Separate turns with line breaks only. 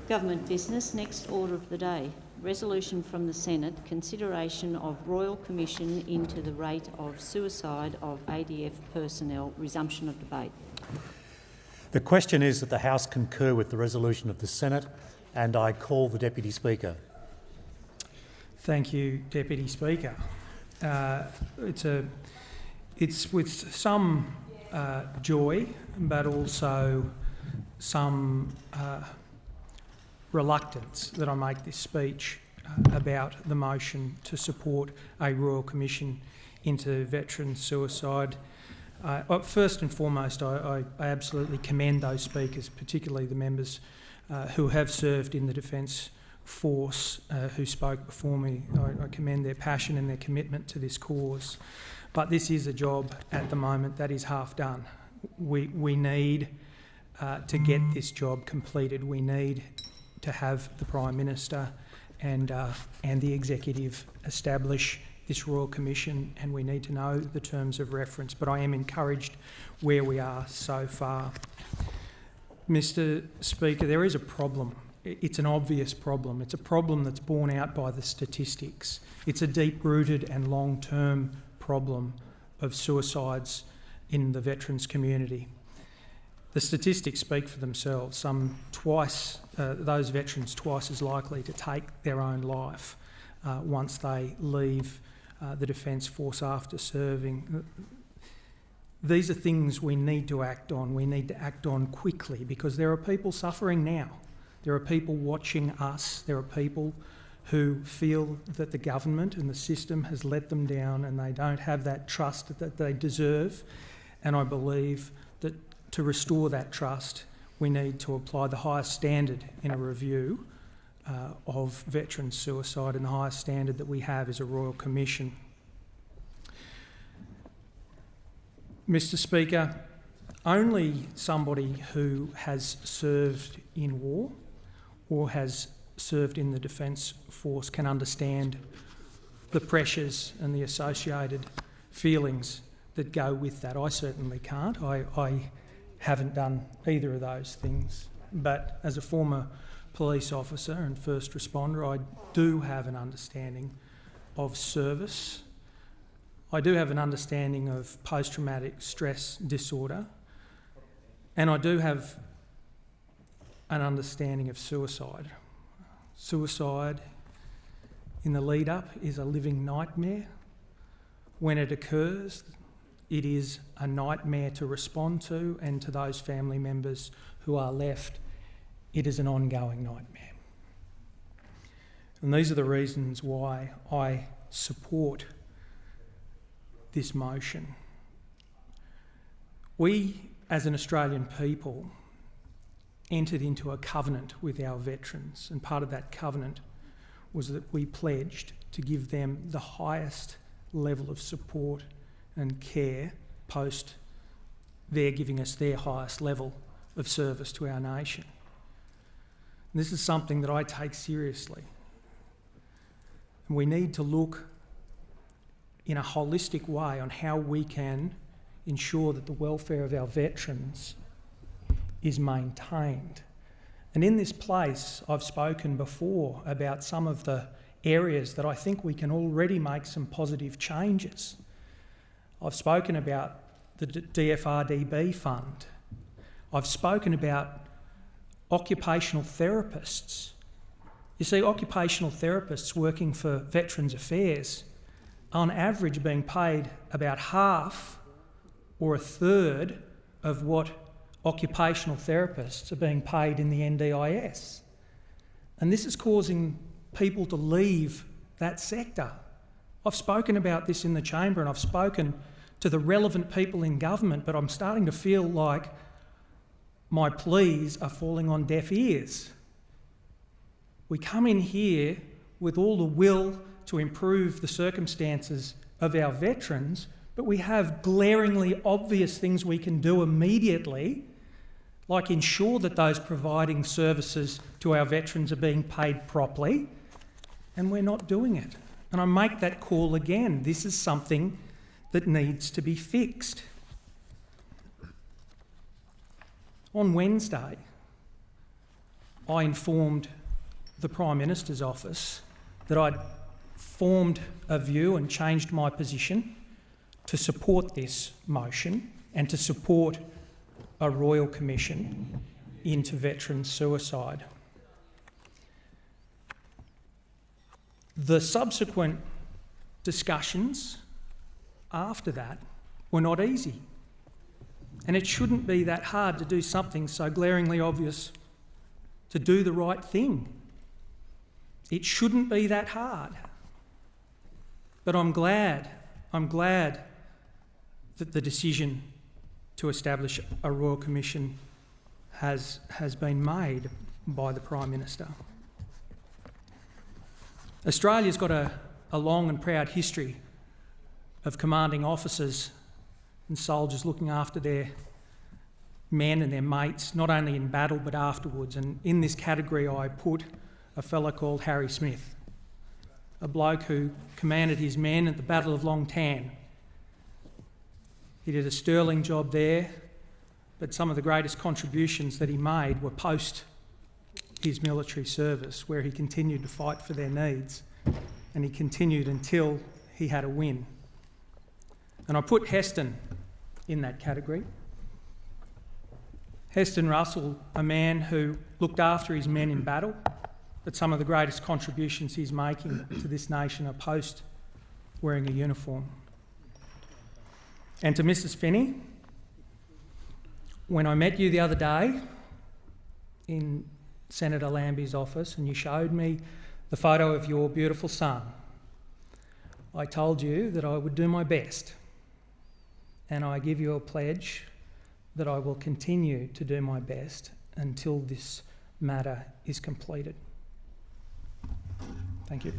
Government business. Next order of the day. Resolution from the Senate, consideration of Royal Commission into the rate of suicide of ADF personnel. Resumption of debate.
The question is that the House concur with the resolution of the Senate, and I call the Deputy Speaker.
Thank you, Deputy Speaker. It's with some joy, but also some reluctance that I make this speech about the motion to support a Royal Commission into veteran suicide. First and foremost, I absolutely commend those speakers, particularly the members who have served in the Defence Force who spoke before me. I commend their passion and their commitment to this cause. But this is a job at the moment that is half done. We need to get this job completed. We need to have the Prime Minister and the Executive establish this Royal Commission, and we need to know the terms of reference. But I am encouraged where we are so far. Mr. Speaker, there is a problem. It's an obvious problem. It's a problem that's borne out by the statistics. It's a deep-rooted and long-term problem of suicides in the veterans community. The statistics speak for themselves. Those veterans twice as likely to take their own life once they leave the Defence Force after serving. These are things we need to act on. We need to act on quickly because there are people suffering now. There are people watching us. There are people who feel that the government and the system has let them down and they don't have that trust that they deserve. And I believe that to restore that trust, we need to apply the highest standard in a review of veteran suicide, and the highest standard that we have is a Royal Commission. Mr. Speaker, only somebody who has served in war or has served in the Defence Force can understand the pressures and the associated feelings that go with that. I certainly can't. I haven't done either of those things. But as a former police officer and first responder, I do have an understanding of service. I do have an understanding of post-traumatic stress disorder. And I do have an understanding of suicide. Suicide in the lead-up is a living nightmare. When it occurs, it is a nightmare to respond to, and to those family members who are left, it is an ongoing nightmare. And these are the reasons why I support this motion. We, as an Australian people, entered into a covenant with our veterans, and part of that covenant was that we pledged to give them the highest level of support and care post their giving us their highest level of service to our nation. And this is something that I take seriously. And we need to look in a holistic way on how we can ensure that the welfare of our veterans is maintained. And in this place, I've spoken before about some of the areas that I think we can already make some positive changes. I've spoken about the DFRDB fund. I've spoken about occupational therapists. You see, occupational therapists working for Veterans Affairs, on average being paid about half or a third of what occupational therapists are being paid in the NDIS. And this is causing people to leave that sector. I've spoken about this in the chamber and I've spoken to the relevant people in government, but I'm starting to feel like my pleas are falling on deaf ears. We come in here with all the will to improve the circumstances of our veterans, but we have glaringly obvious things we can do immediately, like ensure that those providing services to our veterans are being paid properly, and we're not doing it. And I make that call again. This is something that needs to be fixed. On Wednesday, I informed the Prime Minister's office that I'd formed a view and changed my position to support this motion and to support a Royal Commission into veteran suicide. The subsequent discussions after that were not easy. And it shouldn't be that hard to do something so glaringly obvious, to do the right thing. It shouldn't be that hard. But I'm glad that the decision to establish a Royal Commission has been made by the Prime Minister. Australia's got a long and proud history of commanding officers and soldiers looking after their men and their mates, not only in battle but afterwards. And in this category I put a fellow called Harry Smith, a bloke who commanded his men at the Battle of Long Tan. He did a sterling job there, but some of the greatest contributions that he made were post his military service, where he continued to fight for their needs, and he continued until he had a win. And I put Heston in that category. Heston Russell, a man who looked after his men in battle, but some of the greatest contributions he's making to this nation are post wearing a uniform. And to Mrs. Finney, when I met you the other day in Senator Lambie's office and you showed me the photo of your beautiful son, I told you that I would do my best, and I give you a pledge that I will continue to do my best until this matter is completed. Thank you.